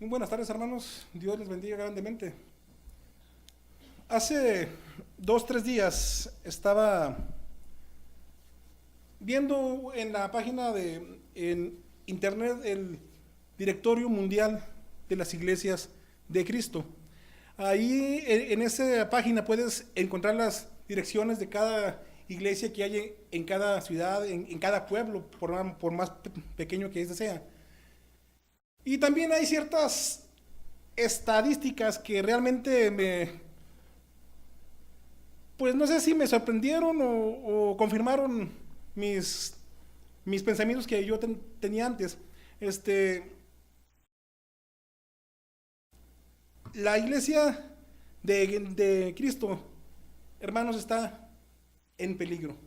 Muy buenas tardes, hermanos. Dios les bendiga grandemente. Hace 2, 3 días estaba viendo en la página en internet el directorio mundial de las iglesias de Cristo. Ahí en esa página puedes encontrar las direcciones de cada iglesia que hay en cada ciudad, en cada pueblo, por más pequeño que este sea. Y también hay ciertas estadísticas que realmente pues no sé si me sorprendieron o confirmaron mis pensamientos que yo tenía antes. Este, la iglesia de Cristo, hermanos, está en peligro.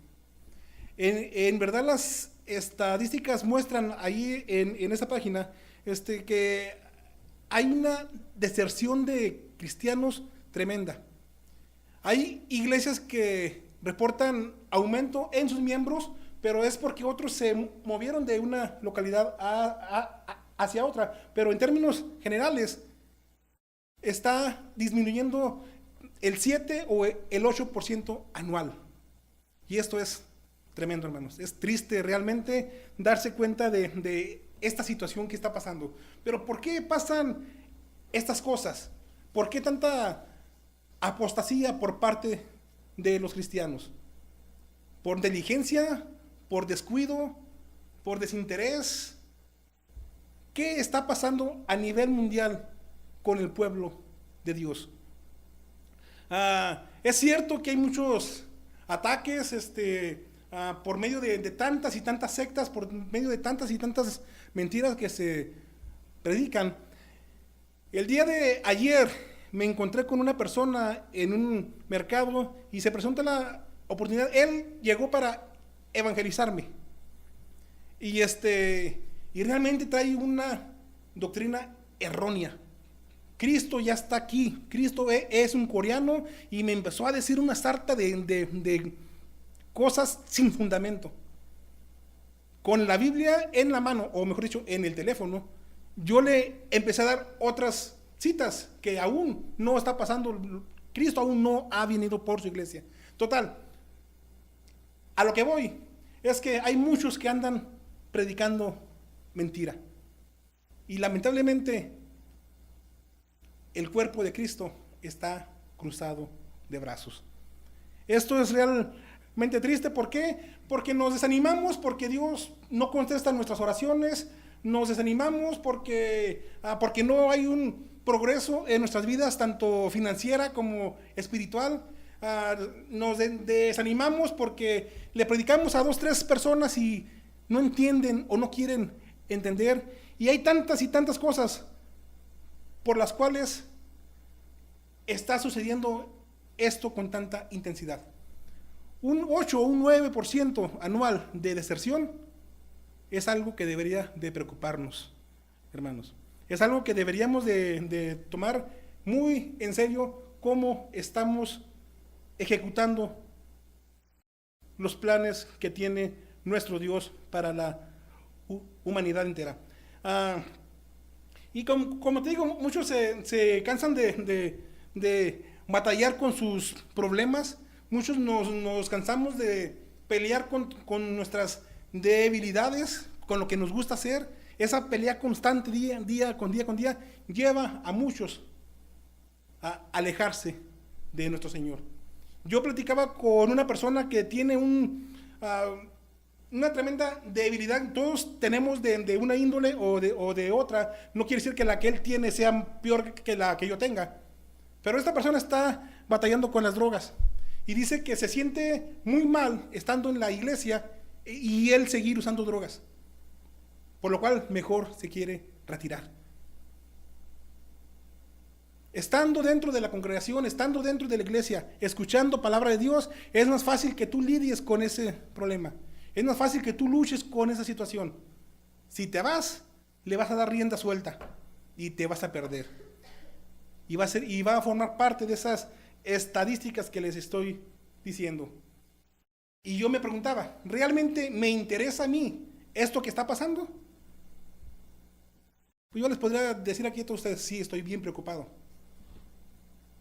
En verdad las estadísticas muestran ahí en esa página que hay una deserción de cristianos tremenda. Hay iglesias que reportan aumento en sus miembros, pero es porque otros se movieron de una localidad hacia otra. Pero en términos generales, está disminuyendo el 7 o el 8% anual. Y esto es tremendo, hermanos. Es triste realmente darse cuenta de esta situación que está pasando. Pero ¿por qué pasan estas cosas? ¿Por qué tanta apostasía por parte de los cristianos? ¿Por negligencia? ¿Por descuido? ¿Por desinterés? ¿Qué está pasando a nivel mundial con el pueblo de Dios? Es cierto que hay muchos ataques por medio de tantas y tantas sectas, por medio de tantas y tantas mentiras que se predican. El día de ayer me encontré con una persona en un mercado y se presenta la oportunidad. Él llegó para evangelizarme y realmente trae una doctrina errónea. Cristo ya está aquí, Cristo es un coreano, y me empezó a decir una sarta de cosas sin fundamento. Con la Biblia en la mano, o mejor dicho, en el teléfono, yo le empecé a dar otras citas que aún no está pasando. Cristo aún no ha venido por su iglesia. Total, a lo que voy es que hay muchos que andan predicando mentira. Y lamentablemente el cuerpo de Cristo está cruzado de brazos. Esto es realmente triste. ¿Por qué? Porque nos desanimamos, porque Dios no contesta nuestras oraciones. Nos desanimamos porque no hay un progreso en nuestras vidas, tanto financiera como espiritual. Nos desanimamos porque le predicamos a 2, 3 personas y no entienden o no quieren entender. Y hay tantas y tantas cosas por las cuales está sucediendo esto con tanta intensidad. Un 8 o un 9% anual de deserción es algo que debería de preocuparnos, hermanos. Es algo que deberíamos de tomar muy en serio, cómo estamos ejecutando los planes que tiene nuestro Dios para la humanidad entera. Y como te digo, muchos se cansan de batallar con sus problemas. Muchos nos cansamos de pelear con nuestras debilidades, con lo que nos gusta hacer. Esa pelea constante día con día lleva a muchos a alejarse de nuestro Señor. Yo platicaba con una persona que tiene una tremenda debilidad. Todos tenemos de una índole o de otra. No quiere decir que la que él tiene sea peor que la que yo tenga. Pero esta persona está batallando con las drogas. Y dice que se siente muy mal estando en la iglesia y él seguir usando drogas. Por lo cual mejor se quiere retirar. Estando dentro de la congregación, estando dentro de la iglesia, escuchando palabra de Dios, es más fácil que tú lidies con ese problema. Es más fácil que tú luches con esa situación. Si te vas, le vas a dar rienda suelta y te vas a perder. Y va a formar parte de esas estadísticas que les estoy diciendo. Y yo me preguntaba, ¿realmente me interesa a mí esto que está pasando? Pues yo les podría decir aquí a todos ustedes, sí, estoy bien preocupado.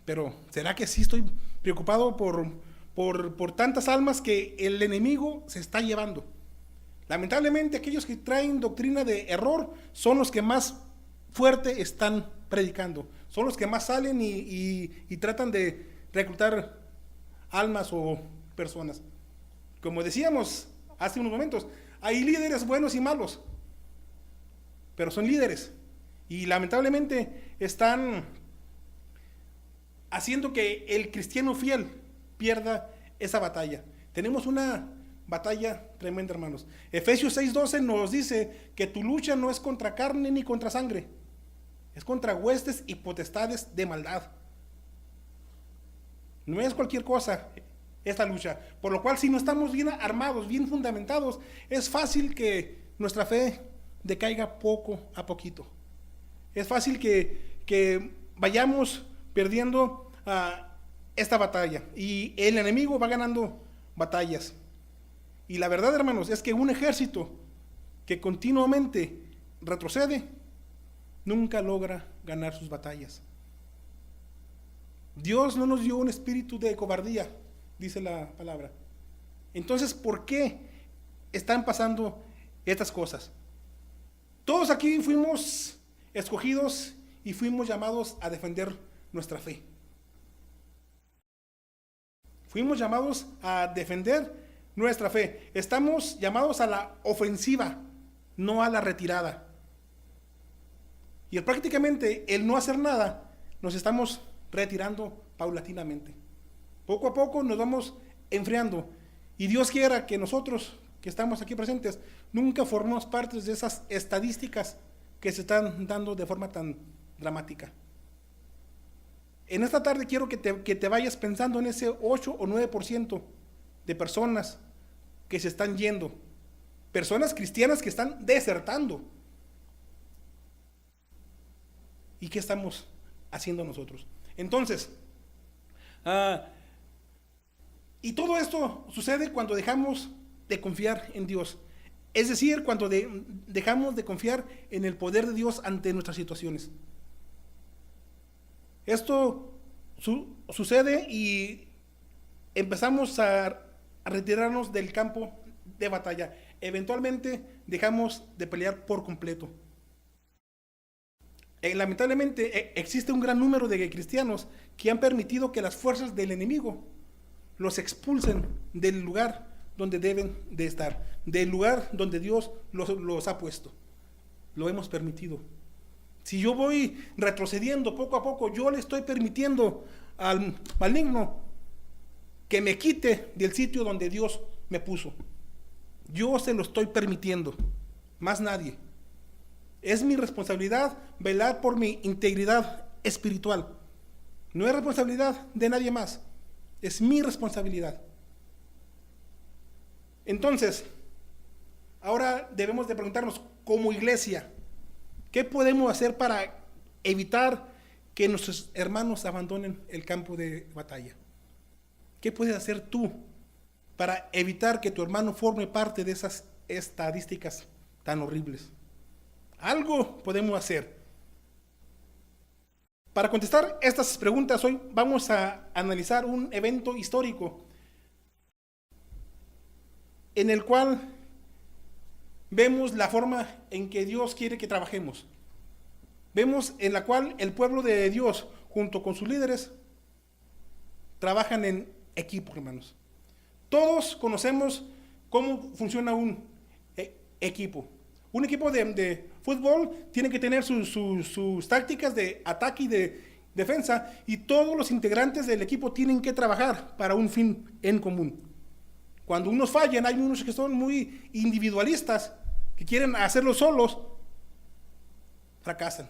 Pero ¿será que sí estoy preocupado por tantas almas que el enemigo se está llevando? Lamentablemente aquellos que traen doctrina de error son los que más fuerte están predicando. Son los que más salen y tratan de reclutar almas o personas. Como decíamos hace unos momentos, hay líderes buenos y malos, pero son líderes. Y lamentablemente están haciendo que el cristiano fiel pierda esa batalla. Tenemos una batalla tremenda, hermanos. Efesios 6:12 nos dice que tu lucha no es contra carne ni contra sangre, es contra huestes y potestades de maldad. No es cualquier cosa esta lucha, por lo cual si no estamos bien armados, bien fundamentados, es fácil que nuestra fe decaiga poco a poquito. Es fácil que vayamos perdiendo esta batalla y el enemigo va ganando batallas. Y la verdad, hermanos, es que un ejército que continuamente retrocede nunca logra ganar sus batallas. Dios no nos dio un espíritu de cobardía, dice la palabra. Entonces, ¿por qué están pasando estas cosas? Todos aquí fuimos escogidos y fuimos llamados a defender nuestra fe. Fuimos llamados a defender nuestra fe. Estamos llamados a la ofensiva, no a la retirada. Y prácticamente el no hacer nada, nos estamos retirando paulatinamente. Poco a poco nos vamos enfriando. Y Dios quiera que nosotros, que estamos aquí presentes, nunca formemos parte de esas estadísticas que se están dando de forma tan dramática. En esta tarde quiero que te vayas pensando en ese 8 o 9% de personas que se están yendo. Personas cristianas que están desertando. ¿Y qué estamos haciendo nosotros? Entonces, y todo esto sucede cuando dejamos de confiar en Dios. Es decir, cuando dejamos de confiar en el poder de Dios ante nuestras situaciones. Esto sucede y empezamos a retirarnos del campo de batalla. Eventualmente dejamos de pelear por completo. Lamentablemente existe un gran número de cristianos que han permitido que las fuerzas del enemigo los expulsen del lugar donde deben de estar, del lugar donde Dios los ha puesto. Lo hemos permitido. Si yo voy retrocediendo poco a poco, yo le estoy permitiendo al maligno que me quite del sitio donde Dios me puso. Yo se lo estoy permitiendo, más nadie. Es mi responsabilidad velar por mi integridad espiritual. No es responsabilidad de nadie más, es mi responsabilidad. Entonces, ahora debemos de preguntarnos como iglesia, ¿qué podemos hacer para evitar que nuestros hermanos abandonen el campo de batalla? ¿Qué puedes hacer tú para evitar que tu hermano forme parte de esas estadísticas tan horribles? Algo podemos hacer. Para contestar estas preguntas hoy vamos a analizar un evento histórico en el cual vemos la forma en que Dios quiere que trabajemos. Vemos en la cual el pueblo de Dios, junto con sus líderes, trabajan en equipo, hermanos. Todos conocemos cómo funciona un equipo. Un equipo de fútbol tiene que tener sus tácticas de ataque y de defensa, y todos los integrantes del equipo tienen que trabajar para un fin en común. Cuando unos fallan, hay unos que son muy individualistas, que quieren hacerlo solos, fracasan.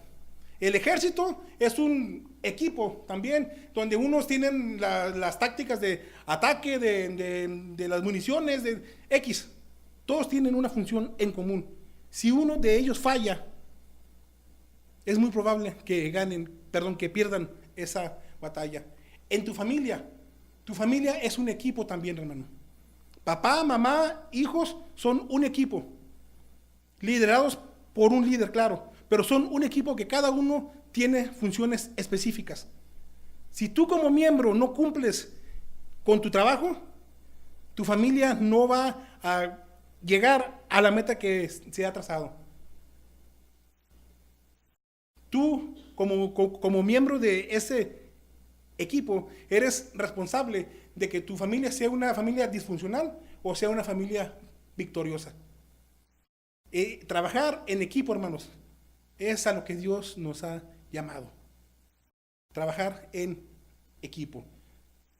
El ejército es un equipo también, donde unos tienen las tácticas de ataque, de las municiones, de X. Todos tienen una función en común. Si uno de ellos falla, es muy probable que pierdan esa batalla. En tu familia es un equipo también, hermano. Papá, mamá, hijos son un equipo, liderados por un líder, claro, pero son un equipo que cada uno tiene funciones específicas. Si tú como miembro no cumples con tu trabajo, tu familia no va a llegar a la meta que se ha trazado. Tú, como miembro de ese equipo, eres responsable de que tu familia sea una familia disfuncional o sea una familia victoriosa. Trabajar en equipo, hermanos, es a lo que Dios nos ha llamado. Trabajar en equipo.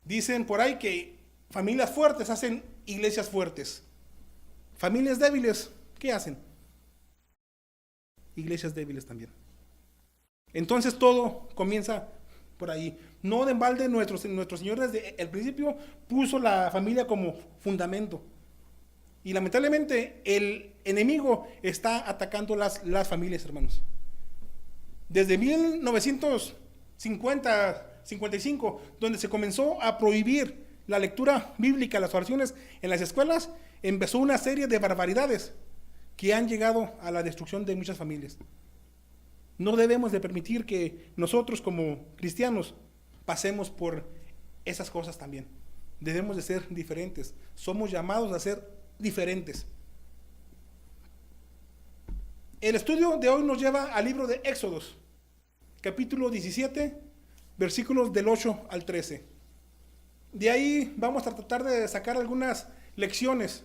Dicen por ahí que familias fuertes hacen iglesias fuertes. Familias débiles, ¿qué hacen? Iglesias débiles también. Entonces todo comienza por ahí. No de embalde nuestro Señor desde el principio puso la familia como fundamento. Y lamentablemente el enemigo está atacando las familias, hermanos. Desde 1955, donde se comenzó a prohibir la lectura bíblica, las oraciones en las escuelas, empezó una serie de barbaridades que han llegado a la destrucción de muchas familias. No debemos de permitir que nosotros como cristianos pasemos por esas cosas también. Debemos de ser diferentes. Somos llamados a ser diferentes. El estudio de hoy nos lleva al libro de Éxodos, capítulo 17, versículos del 8 al 13. De ahí vamos a tratar de sacar algunas lecciones,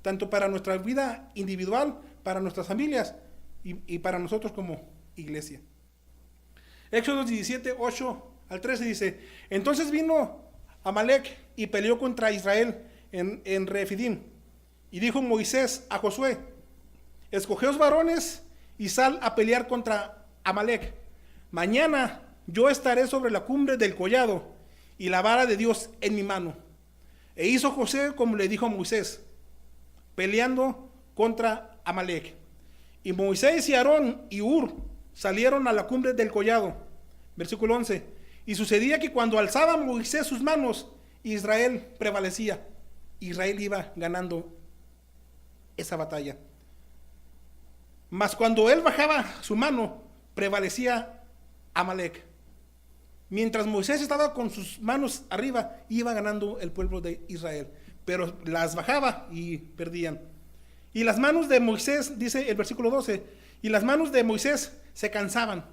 tanto para nuestra vida individual, para nuestras familias y para nosotros como iglesia. Éxodos 17, 8 al 13 dice: entonces vino Amalec y peleó contra Israel en Refidim. Y dijo Moisés a Josué: escogeos varones y sal a pelear contra Amalec. Mañana yo estaré sobre la cumbre del collado y la vara de Dios en mi mano. E hizo José como le dijo a Moisés, peleando contra Amalec. Y Moisés y Aarón y Hur salieron a la cumbre del collado. Versículo 11. Y sucedía que cuando alzaba Moisés sus manos, Israel prevalecía. Israel iba ganando esa batalla. Mas cuando él bajaba su mano, prevalecía Amalec. Mientras Moisés estaba con sus manos arriba, iba ganando el pueblo de Israel. Pero las bajaba y perdían. Y las manos de Moisés, dice el versículo 12, y las manos de Moisés se cansaban.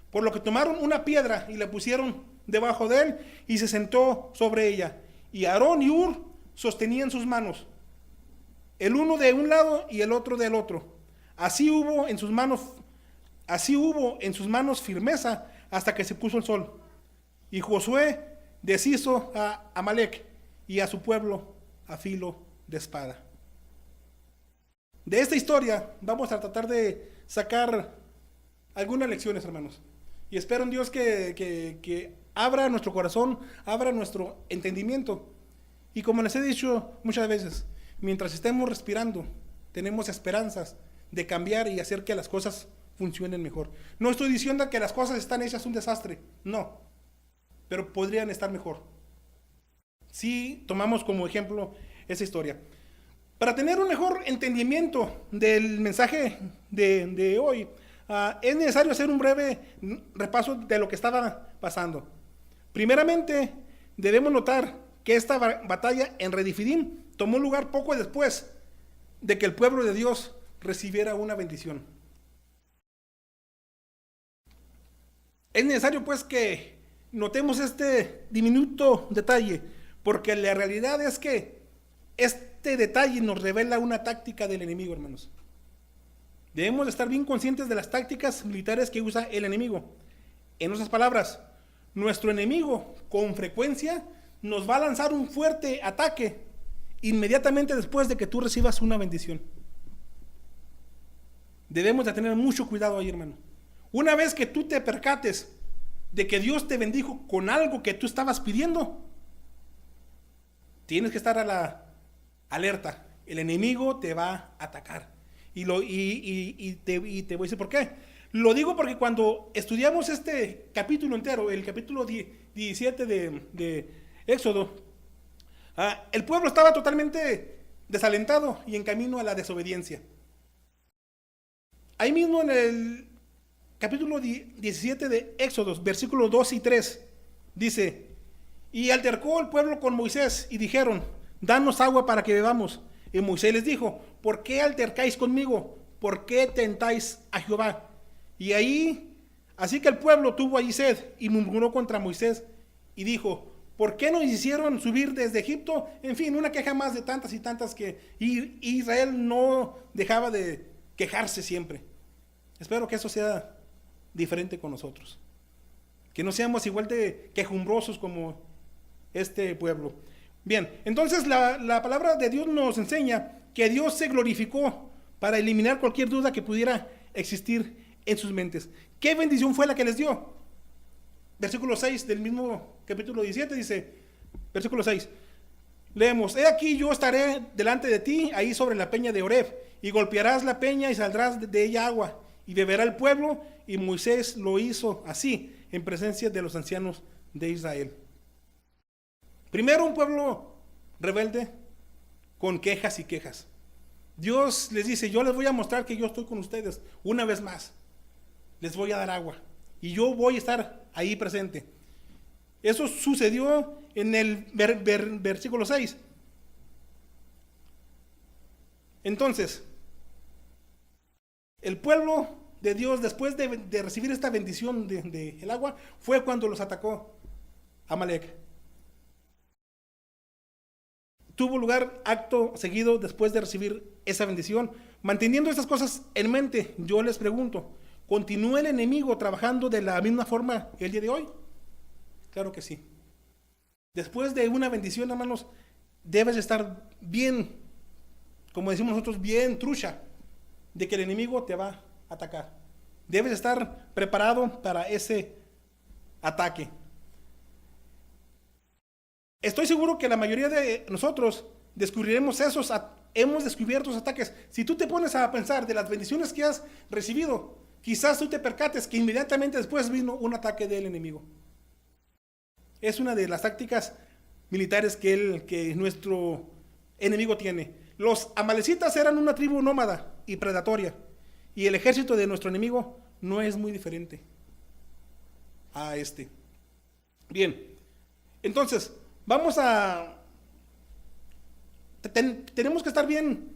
Por lo que tomaron una piedra y la pusieron debajo de él y se sentó sobre ella. Y Aarón y Hur sostenían sus manos, el uno de un lado y el otro del otro. Así hubo en sus manos firmeza hasta que se puso el sol. Y Josué deshizo a Amalec y a su pueblo a filo de espada. De esta historia vamos a tratar de sacar algunas lecciones, hermanos. Y espero en Dios que abra nuestro corazón, abra nuestro entendimiento. Y como les he dicho muchas veces, mientras estemos respirando, tenemos esperanzas de cambiar y hacer que las cosas funcionen mejor. No estoy diciendo que las cosas están hechas un desastre, no, pero podrían estar mejor. Si tomamos como ejemplo esa historia. Para tener un mejor entendimiento del mensaje de hoy, es necesario hacer un breve repaso de lo que estaba pasando. Primeramente, debemos notar que esta batalla en Refidim tomó lugar poco después de que el pueblo de Dios recibiera una bendición. Es necesario pues que notemos este diminuto detalle, porque la realidad es que este detalle nos revela una táctica del enemigo, hermanos. Debemos de estar bien conscientes de las tácticas militares que usa el enemigo. En otras palabras, nuestro enemigo con frecuencia nos va a lanzar un fuerte ataque inmediatamente después de que tú recibas una bendición. Debemos de tener mucho cuidado ahí, hermano. Una vez que tú te percates de que Dios te bendijo con algo que tú estabas pidiendo, tienes que estar a la alerta. El enemigo te va a atacar. Y te voy a decir por qué. Lo digo porque cuando estudiamos este capítulo entero, el capítulo 17 de Éxodo, el pueblo estaba totalmente desalentado y en camino a la desobediencia. Ahí mismo en el capítulo 17 de Éxodos, versículos 2 y 3, dice, y altercó el pueblo con Moisés y dijeron, danos agua para que bebamos. Y Moisés les dijo, ¿por qué altercáis conmigo? ¿Por qué tentáis a Jehová? Y ahí, así que el pueblo tuvo allí sed y murmuró contra Moisés y dijo, ¿por qué nos hicieron subir desde Egipto? En fin, una queja más de tantas y tantas que Israel no dejaba de quejarse siempre. Espero que eso sea diferente con nosotros. Que no seamos igual de quejumbrosos como este pueblo. Bien, entonces la palabra de Dios nos enseña que Dios se glorificó para eliminar cualquier duda que pudiera existir en sus mentes. ¿Qué bendición fue la que les dio? Versículo 6 del mismo capítulo 17 dice, versículo 6, leemos, he aquí yo estaré delante de ti, ahí sobre la peña de Oreb, y golpearás la peña y saldrás de ella agua, y beberá el pueblo, y Moisés lo hizo así, en presencia de los ancianos de Israel. Primero un pueblo rebelde con quejas y quejas. Dios les dice, yo les voy a mostrar que yo estoy con ustedes una vez más. Les voy a dar agua y yo voy a estar ahí presente. Eso sucedió en el versículo 6. Entonces, el pueblo de Dios, después de recibir esta bendición del agua, fue cuando los atacó Amalek. Tuvo lugar acto seguido después de recibir esa bendición. Manteniendo estas cosas en mente, yo les pregunto, ¿continúa el enemigo trabajando de la misma forma el día de hoy? Claro que sí. Después de una bendición, hermanos, debes estar bien, como decimos nosotros, bien trucha, de que el enemigo te va a atacar. Debes estar preparado para ese ataque. Estoy seguro que la mayoría de nosotros descubriremos hemos descubierto esos ataques. Si tú te pones a pensar de las bendiciones que has recibido, quizás tú te percates que inmediatamente después vino un ataque del enemigo. Es una de las tácticas militares que nuestro enemigo tiene. Los amalecitas eran una tribu nómada y predatoria, y el ejército de nuestro enemigo no es muy diferente a este. Bien, entonces, tenemos que estar bien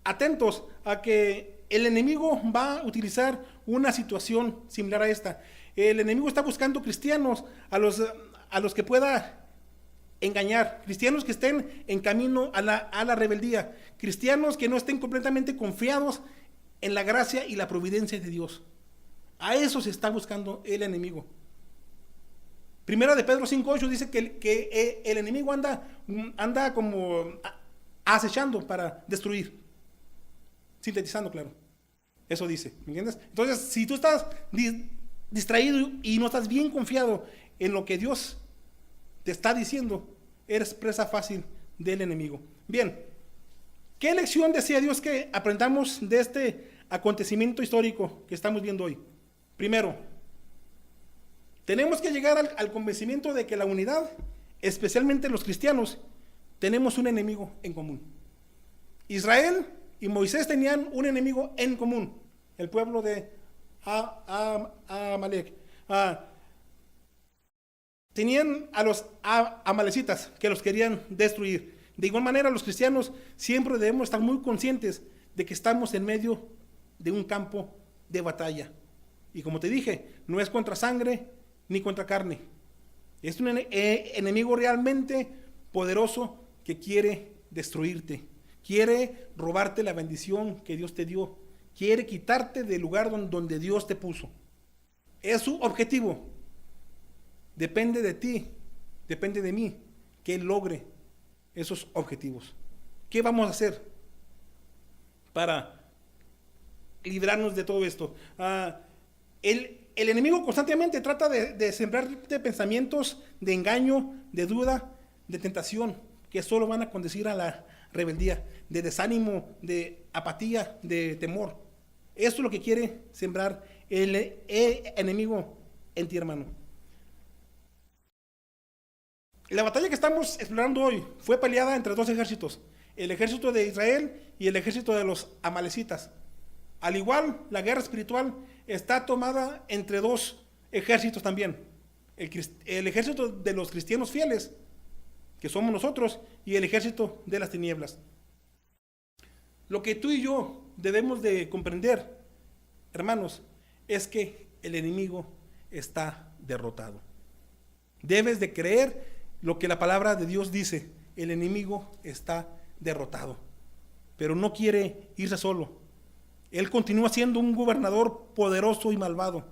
atentos a que el enemigo va a utilizar una situación similar a esta. El enemigo está buscando cristianos a los que pueda engañar, cristianos que estén en camino a la rebeldía, cristianos que no estén completamente confiados en la gracia y la providencia de Dios. A eso se está buscando el enemigo. Primera de Pedro 5:8 dice que el enemigo anda como acechando para destruir. Sintetizando, claro. Eso dice, ¿me entiendes? Entonces, si tú estás distraído y no estás bien confiado en lo que Dios te está diciendo, eres presa fácil del enemigo. Bien, ¿qué lección desea Dios que aprendamos de este acontecimiento histórico que estamos viendo hoy? Primero, tenemos que llegar al convencimiento de que la unidad, especialmente los cristianos, tenemos un enemigo en común. Israel y Moisés tenían un enemigo en común, el pueblo de Amalek. Tenían a los amalecitas que los querían destruir. De igual manera, los cristianos siempre debemos estar muy conscientes de que estamos en medio de un campo de batalla. Y como te dije, no es contra sangre ni contra carne. Es un enemigo realmente poderoso que quiere destruirte. Quiere robarte la bendición que Dios te dio. Quiere quitarte del lugar donde Dios te puso. Es su objetivo. Depende de ti, depende de mí, que Él logre esos objetivos. ¿Qué vamos a hacer para librarnos de todo esto? El enemigo constantemente trata de sembrarte pensamientos de engaño, de duda, de tentación, que solo van a conducir a la rebeldía, de desánimo, de apatía, de temor. Eso es lo que quiere sembrar el enemigo en ti, hermano. La batalla que estamos explorando hoy fue peleada entre dos ejércitos, el ejército de Israel y el ejército de los amalecitas. Al igual, la guerra espiritual está tomada entre dos ejércitos también. El ejército de los cristianos fieles, que somos nosotros, y el ejército de las tinieblas. Lo que tú y yo debemos de comprender, hermanos, es que el enemigo está derrotado. Debes de creer lo que la palabra de Dios dice. El enemigo está derrotado, pero no quiere irse solo. Él continúa siendo un gobernador poderoso y malvado.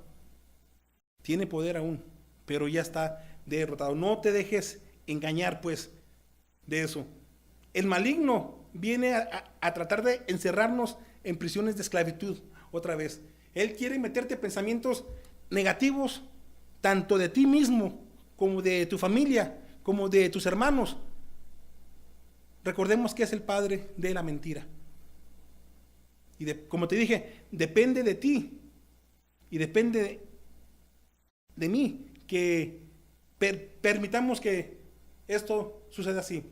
Tiene poder aún, pero ya está derrotado. No te dejes engañar, pues, de eso. El maligno viene a tratar de encerrarnos en prisiones de esclavitud otra vez. Él quiere meterte pensamientos negativos, tanto de ti mismo, como de tu familia, como de tus hermanos. Recordemos que es el padre de la mentira. Y como te dije, depende de ti y depende de mí que permitamos que esto suceda así.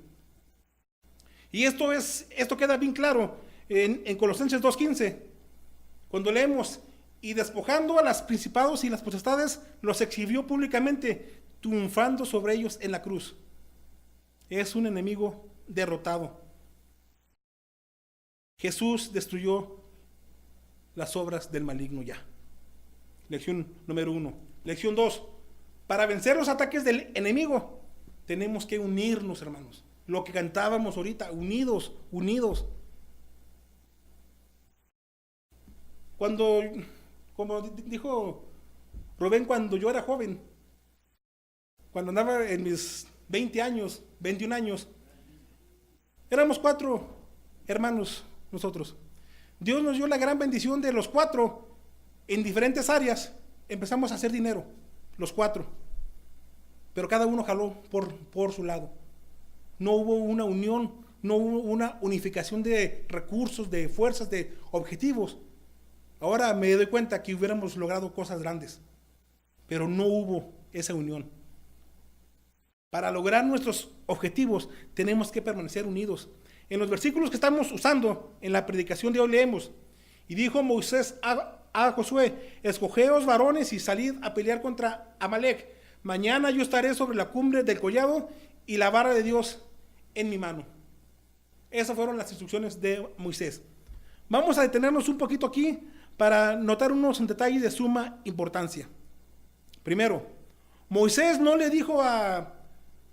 Y esto queda bien claro en Colosenses 2:15, cuando leemos: y despojando a los principados y las potestades, los exhibió públicamente, triunfando sobre ellos en la cruz. Es un enemigo derrotado. Jesús destruyó las obras del maligno ya. Lección número 1. Lección 2. Para vencer los ataques del enemigo, tenemos que unirnos, hermanos. Lo que cantábamos ahorita, unidos, unidos. Como dijo Rubén, cuando yo era joven, cuando andaba en mis 20 años, 21 años, éramos 4 hermanos nosotros. Dios nos dio la gran bendición de los 4 en diferentes áreas. Empezamos a hacer dinero, los 4. Pero cada uno jaló por su lado. No hubo una unión, no hubo una unificación de recursos, de fuerzas, de objetivos. Ahora me doy cuenta que hubiéramos logrado cosas grandes, pero no hubo esa unión. Para lograr nuestros objetivos tenemos que permanecer unidos. En los versículos que estamos usando en la predicación de hoy leemos: y dijo Moisés a Josué: escogeos varones y salid a pelear contra Amalec. Mañana yo estaré sobre la cumbre del collado y la vara de Dios en mi mano. Esas fueron las instrucciones de Moisés. Vamos a detenernos un poquito aquí para notar unos detalles de suma importancia. Primero, Moisés no le dijo a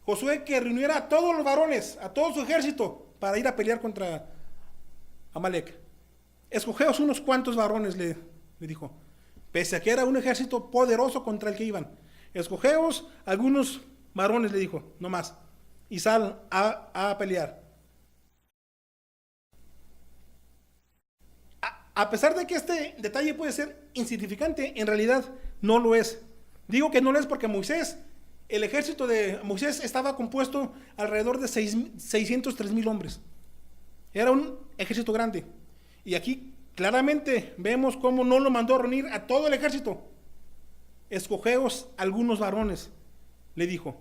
Josué que reuniera a todos los varones, a todo su ejército, para ir a pelear contra Amalec. Escogeos unos cuantos varones, le dijo, pese a que era un ejército poderoso contra el que iban. Escogeos algunos varones, le dijo, no más, y sal a pelear. A pesar de que este detalle puede ser insignificante, en realidad no lo es. Digo que no lo es porque el ejército de Moisés estaba compuesto alrededor de 603,000 hombres. Era un ejército grande. Y aquí claramente vemos cómo no lo mandó a reunir a todo el ejército. Escogeos algunos varones, le dijo,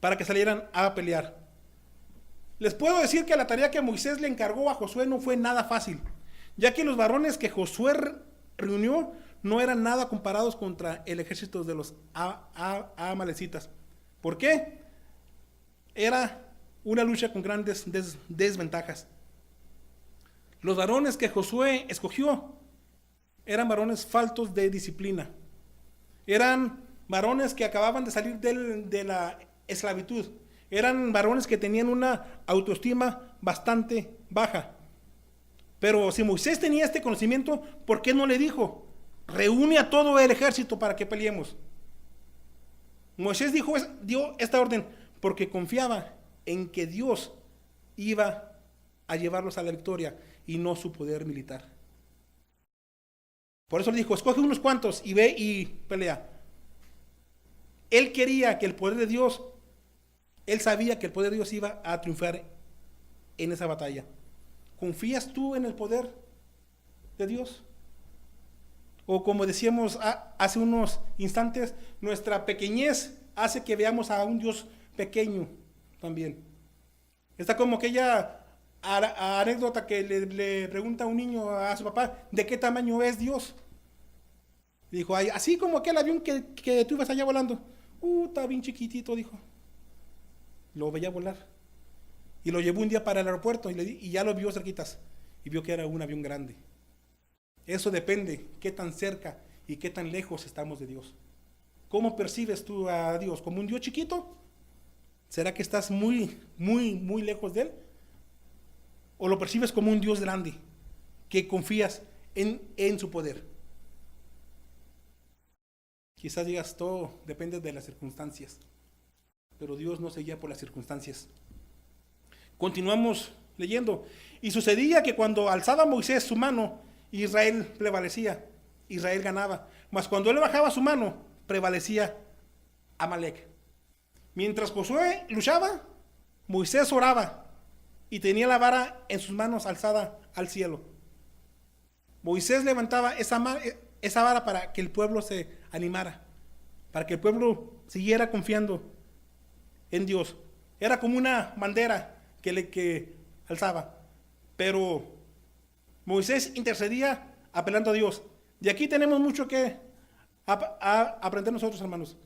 para que salieran a pelear. Les puedo decir que la tarea que Moisés le encargó a Josué no fue nada fácil, ya que los varones que Josué reunió no eran nada comparados contra el ejército de los amalecitas. ¿Por qué? Era una lucha con grandes desventajas. Los varones que Josué escogió eran varones faltos de disciplina. Eran varones que acababan de salir de la esclavitud. Eran varones que tenían una autoestima bastante baja. Pero si Moisés tenía este conocimiento, ¿por qué no le dijo: reúne a todo el ejército para que peleemos? Moisés dio esta orden porque confiaba en que Dios iba a llevarlos a la victoria y no su poder militar. Por eso le dijo: escoge unos cuantos y ve y pelea. Él quería que el poder de Dios, él sabía que el poder de Dios iba a triunfar en esa batalla. ¿Confías tú en el poder de Dios? O como decíamos hace unos instantes, nuestra pequeñez hace que veamos a un Dios pequeño también. Está como aquella Anécdota que le pregunta un niño a su papá, ¿de qué tamaño es Dios? Dijo, "Ay, así como aquel avión que tú ibas allá volando. Está bien chiquitito", dijo. Lo veía volar. Y lo llevó un día para el aeropuerto y ya lo vio cerquitas. Y vio que era un avión grande. Eso depende qué tan cerca y qué tan lejos estamos de Dios. ¿Cómo percibes tú a Dios? ¿Como un Dios chiquito? ¿Será que estás muy, muy, muy lejos de Él? ¿O lo percibes como un Dios grande, que confías en su poder? Quizás digas, todo depende de las circunstancias, pero Dios no se guía por las circunstancias. Continuamos leyendo. Y sucedía que cuando alzaba Moisés su mano, Israel prevalecía, Israel ganaba. Mas cuando él bajaba su mano, prevalecía Amalek. Mientras Josué luchaba, Moisés oraba y tenía la vara en sus manos alzada al cielo. Moisés levantaba esa vara para que el pueblo se animara, para que el pueblo siguiera confiando en Dios. Era como una bandera que alzaba. Pero Moisés intercedía apelando a Dios. De aquí tenemos mucho que aprender nosotros, hermanos.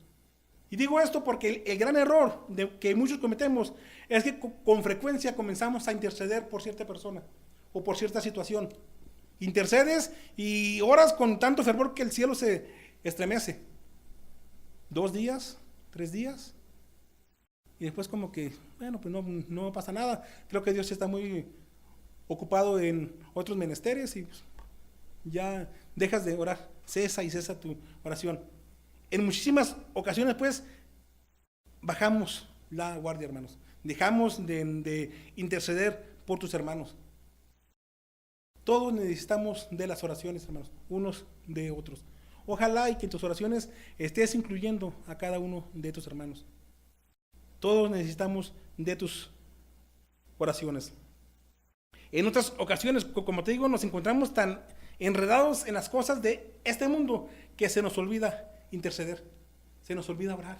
Y digo esto porque el gran error que muchos cometemos es que con frecuencia comenzamos a interceder por cierta persona o por cierta situación. Intercedes y oras con tanto fervor que el cielo se estremece. 2 días, 3 días. Y después como que, bueno, pues no pasa nada. Creo que Dios está muy ocupado en otros menesteres y pues, ya dejas de orar. Cesa tu oración. En muchísimas ocasiones, pues, bajamos la guardia, hermanos. Dejamos de interceder por tus hermanos. Todos necesitamos de las oraciones, hermanos, unos de otros. Ojalá y que en tus oraciones estés incluyendo a cada uno de tus hermanos. Todos necesitamos de tus oraciones. En otras ocasiones, como te digo, nos encontramos tan enredados en las cosas de este mundo que se nos olvida interceder, se nos olvida orar.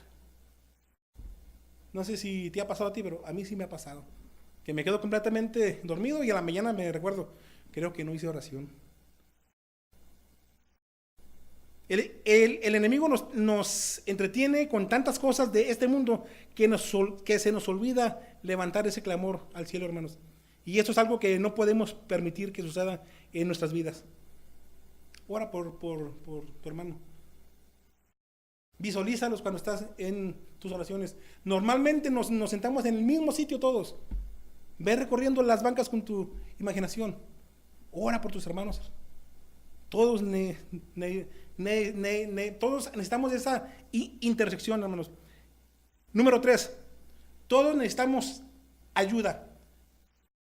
No sé si te ha pasado a ti, pero a mí sí me ha pasado. Que me quedo completamente dormido y a la mañana me recuerdo, creo que no hice oración. El enemigo nos entretiene con tantas cosas de este mundo que se nos olvida levantar ese clamor al cielo, hermanos. Y esto es algo que no podemos permitir que suceda en nuestras vidas. Ora por tu hermano. Visualízalos cuando estás en tus oraciones. Normalmente nos sentamos en el mismo sitio todos. Ve recorriendo las bancas con tu imaginación. Ora por tus hermanos. Todos, todos necesitamos esa intersección, hermanos. Número 3. Todos necesitamos ayuda.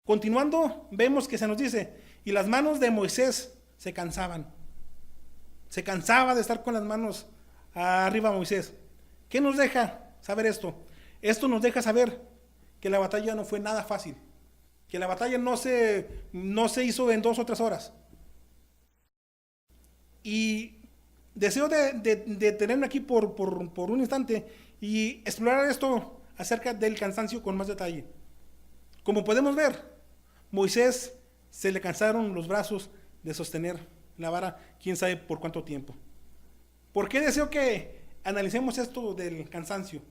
Continuando, vemos que se nos dice, y las manos de Moisés se cansaban. Se cansaba de estar con las manos arriba Moisés. ¿Qué nos deja saber esto? Esto nos deja saber que la batalla no fue nada fácil. Que la batalla no se hizo en 2 o 3 horas. Y deseo de tenerme aquí por un instante y explorar esto acerca del cansancio con más detalle. Como podemos ver, Moisés se le cansaron los brazos de sostener la vara, quién sabe por cuánto tiempo. ¿Por qué deseo que analicemos esto del cansancio?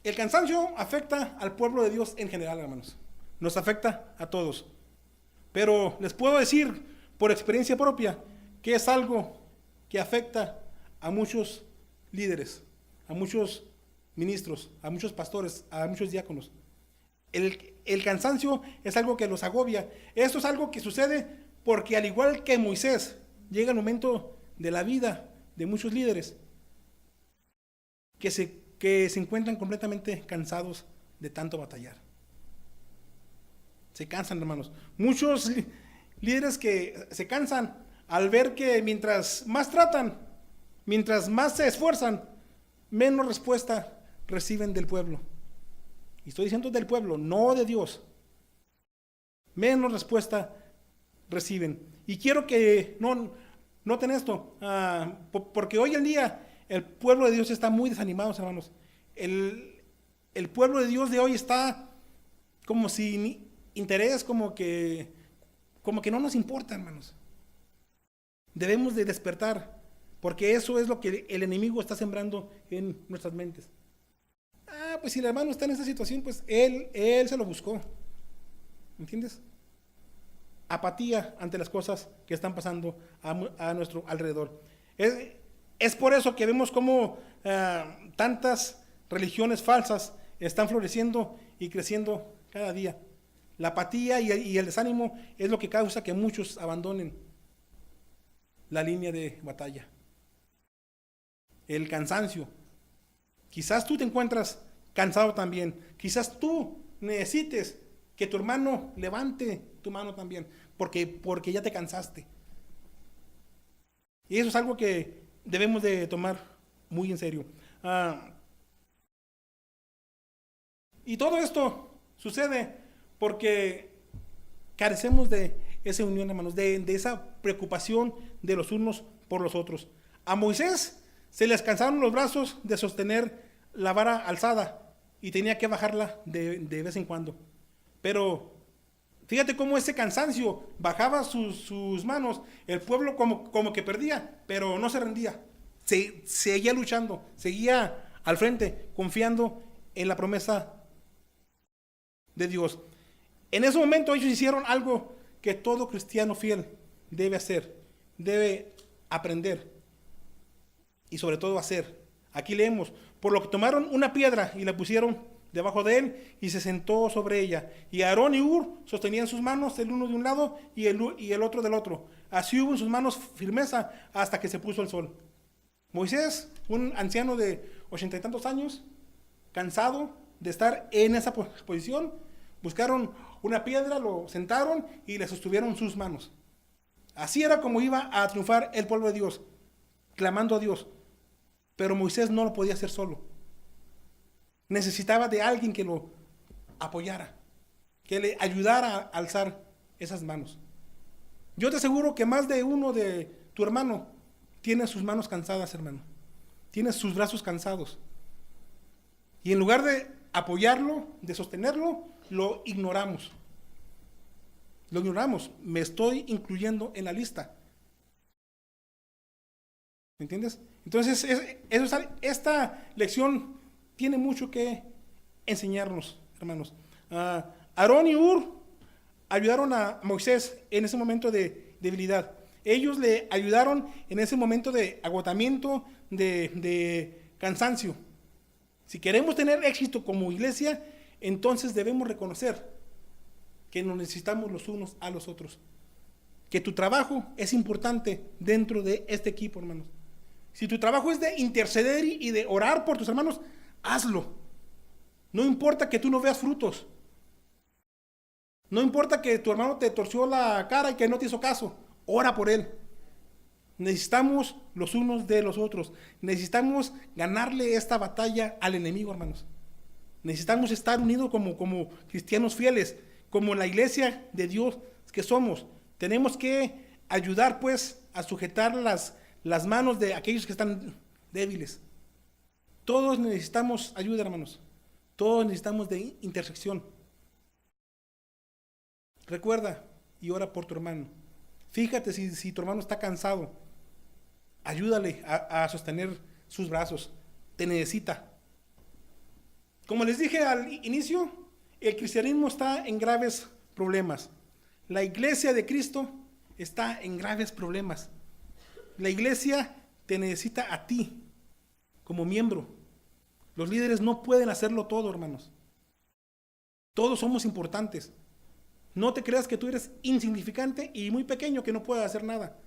El cansancio afecta al pueblo de Dios en general, hermanos. Nos afecta a todos. Pero les puedo decir por experiencia propia que es algo que afecta a muchos líderes, a muchos ministros, a muchos pastores, a muchos diáconos. El cansancio es algo que los agobia. Esto es algo que sucede porque al igual que Moisés, llega el momento de la vida de muchos líderes que se encuentran completamente cansados de tanto batallar. Se cansan, hermanos. Muchos líderes que se cansan al ver que mientras más tratan, mientras más se esfuerzan, menos respuesta reciben del pueblo. Y estoy diciendo del pueblo, no de Dios. Menos respuesta reciben. Y quiero que noten esto, porque hoy en día el pueblo de Dios está muy desanimado, hermanos. El pueblo de Dios de hoy está como si interés, como que no nos importa, hermanos. Debemos de despertar, porque eso es lo que el enemigo está sembrando en nuestras mentes. Pues si el hermano está en esa situación, pues él se lo buscó. ¿Entiendes? Apatía ante las cosas que están pasando a nuestro alrededor. Es por eso que vemos cómo tantas religiones falsas están floreciendo y creciendo cada día. La apatía y el desánimo es lo que causa que muchos abandonen la línea de batalla. El cansancio. Quizás tú te encuentras cansado también. Quizás tú necesites que tu hermano levante tu mano también, porque ya te cansaste. Y eso es algo que debemos de tomar muy en serio. Y todo esto sucede porque carecemos de esa unión, hermanos, de esa preocupación de los unos por los otros. A Moisés se les cansaron los brazos de sostener la vara alzada y tenía que bajarla de vez en cuando. Pero fíjate cómo ese cansancio bajaba sus manos, el pueblo como que perdía, pero no se rendía. Seguía luchando, seguía al frente, confiando en la promesa de Dios. En ese momento ellos hicieron algo que todo cristiano fiel debe hacer, debe aprender y sobre todo hacer. Aquí leemos, por lo que tomaron una piedra y la pusieron debajo de él y se sentó sobre ella. Y Aarón y Hur sostenían sus manos, el uno de un lado y el otro del otro. Así hubo en sus manos firmeza hasta que se puso el sol. Moisés, un anciano de 80 y tantos años, cansado de estar en esa posición, buscaron una piedra, lo sentaron y le sostuvieron sus manos. Así era como iba a triunfar el pueblo de Dios, clamando a Dios. Pero Moisés no lo podía hacer solo. Necesitaba de alguien que lo apoyara, que le ayudara a alzar esas manos. Yo te aseguro que más de uno de tu hermano tiene sus manos cansadas, hermano. Tiene sus brazos cansados. Y en lugar de apoyarlo, de sostenerlo, lo ignoramos. Lo ignoramos. Me estoy incluyendo en la lista. ¿Me entiendes? Entonces, esta lección tiene mucho que enseñarnos, hermanos. Aarón y Hur ayudaron a Moisés en ese momento de debilidad. Ellos le ayudaron en ese momento de agotamiento, de cansancio. Si queremos tener éxito como iglesia, entonces debemos reconocer que nos necesitamos los unos a los otros. Que tu trabajo es importante dentro de este equipo, hermanos. Si tu trabajo es de interceder y de orar por tus hermanos, hazlo. No importa que tú no veas frutos. No importa que tu hermano te torció la cara y que no te hizo caso. Ora por él. Necesitamos los unos de los otros. Necesitamos ganarle esta batalla al enemigo, hermanos. Necesitamos estar unidos como cristianos fieles, como la iglesia de Dios que somos. Tenemos que ayudar, pues, a sujetar las manos de aquellos que están débiles. Todos necesitamos ayuda, hermanos. Todos necesitamos de intersección. Recuerda y ora por tu hermano. Fíjate si tu hermano está cansado. Ayúdale a sostener sus brazos. Te necesita. Como les dije al inicio, el cristianismo está en graves problemas. La iglesia de Cristo está en graves problemas. La iglesia te necesita a ti como miembro. Los líderes no pueden hacerlo todo, hermanos. Todos somos importantes. No te creas que tú eres insignificante y muy pequeño que no puedes hacer nada.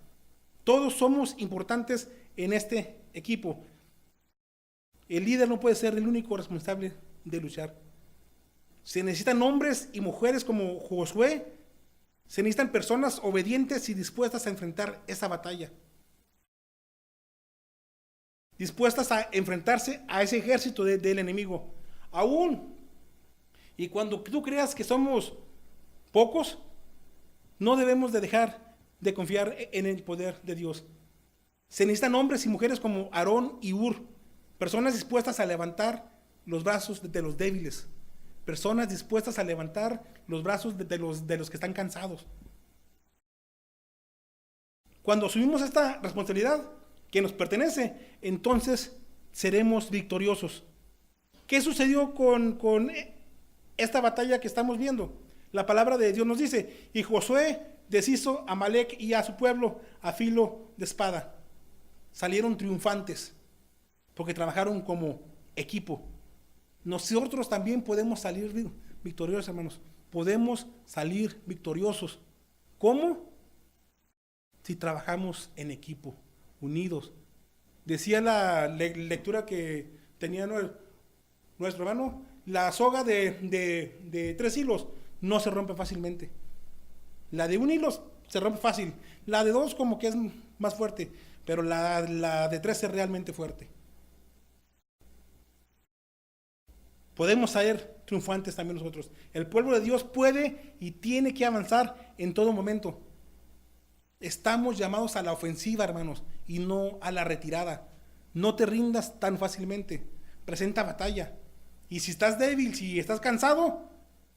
Todos somos importantes en este equipo. El líder no puede ser el único responsable de luchar. Se necesitan hombres y mujeres como Josué. Se necesitan personas obedientes y dispuestas a enfrentar esa batalla. Dispuestas a enfrentarse a ese ejército del enemigo. Aún. Y cuando tú creas que somos pocos, no debemos de dejar de confiar en el poder de Dios. Se necesitan hombres y mujeres como Aarón y Hur, personas dispuestas a levantar los brazos de los débiles, personas dispuestas a levantar los brazos de los que están cansados. Cuando asumimos esta responsabilidad que nos pertenece, entonces seremos victoriosos. ¿Qué sucedió con esta batalla que estamos viendo? La palabra de Dios nos dice, y Josué deshizo a Amalec y a su pueblo a filo de espada. Salieron triunfantes porque trabajaron como equipo. Nosotros también podemos salir victoriosos, hermanos. Podemos salir victoriosos. ¿Cómo? Si trabajamos en equipo, unidos. Decía la lectura que tenía nuestro hermano, la soga de 3 hilos no se rompe fácilmente. La de 1 hilo se rompe fácil. La de 2 como que es más fuerte, pero la de 3 es realmente fuerte. Podemos ser triunfantes también nosotros. El pueblo de Dios puede y tiene que avanzar en todo momento. Estamos llamados a la ofensiva, hermanos, y no a la retirada. No te rindas tan fácilmente. Presenta batalla. Y si estás débil, si estás cansado,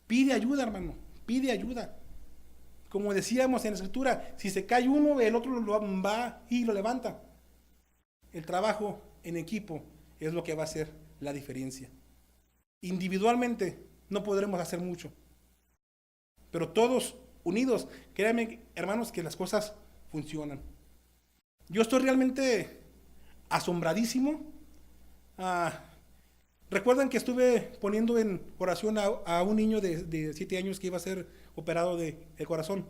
pide ayuda, hermano. Pide ayuda. Como decíamos en la escritura, si se cae uno, el otro va y lo levanta. El trabajo en equipo es lo que va a hacer la diferencia. Individualmente no podremos hacer mucho, pero todos unidos, créanme, hermanos, que las cosas funcionan. Yo estoy realmente asombradísimo. Recuerdan que estuve poniendo en oración a un niño de 7 años que iba a ser operado del corazón.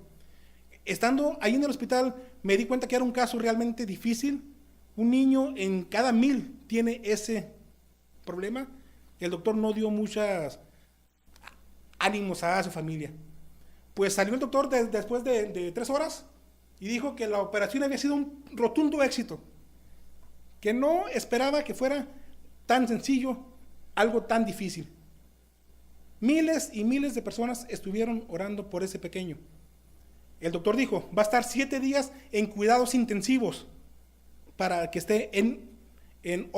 Estando ahí en el hospital, me di cuenta que era un caso realmente difícil. Un niño en cada 1000 tiene ese problema. El doctor no dio muchos ánimos a su familia. Pues salió el doctor después de 3 horas y dijo que la operación había sido un rotundo éxito, que no esperaba que fuera tan sencillo, algo tan difícil. Miles y miles de personas estuvieron orando por ese pequeño. El doctor dijo, va a estar 7 días en cuidados intensivos para que esté en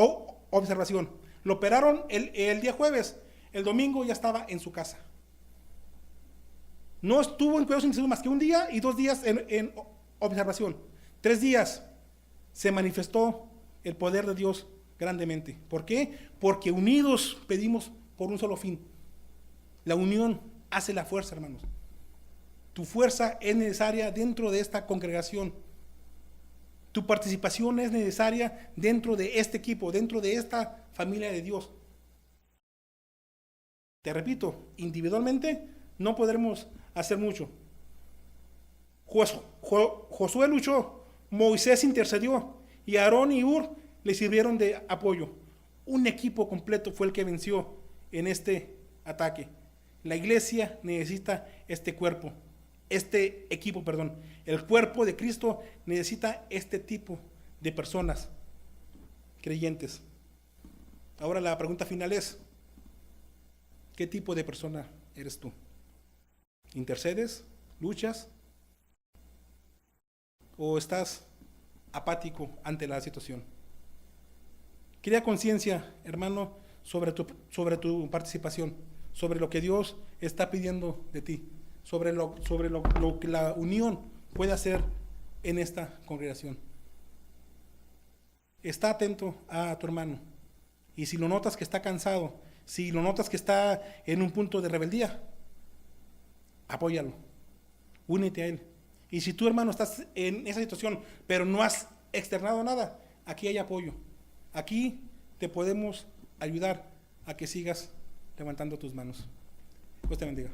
observación. Lo operaron el día jueves, el domingo ya estaba en su casa. No estuvo en cuidados intensivos más que 1 día y 2 días en observación. 3 días se manifestó el poder de Dios grandemente. ¿Por qué? Porque unidos pedimos por un solo fin. La unión hace la fuerza, hermanos. Tu fuerza es necesaria dentro de esta congregación. Tu participación es necesaria dentro de este equipo, dentro de esta familia de Dios. Te repito, individualmente no podremos hacer mucho. Josué luchó, Moisés intercedió y Aarón y Hur le sirvieron de apoyo. Un equipo completo fue el que venció en este ataque. La iglesia necesita este equipo. El cuerpo de Cristo necesita este tipo de personas creyentes. Ahora la pregunta final es, ¿qué tipo de persona eres tú? ¿Intercedes? ¿Luchas? ¿O estás apático ante la situación? Crea conciencia, hermano, sobre tu participación, sobre lo que Dios está pidiendo de ti, sobre lo que la unión puede hacer en esta congregación. Está atento a tu hermano, y si lo notas que está cansado, si lo notas que está en un punto de rebeldía, apóyalo, únete a él. Y si tú, hermano, estás en esa situación, pero no has externado nada, aquí hay apoyo. Aquí te podemos ayudar a que sigas levantando tus manos. Dios te bendiga.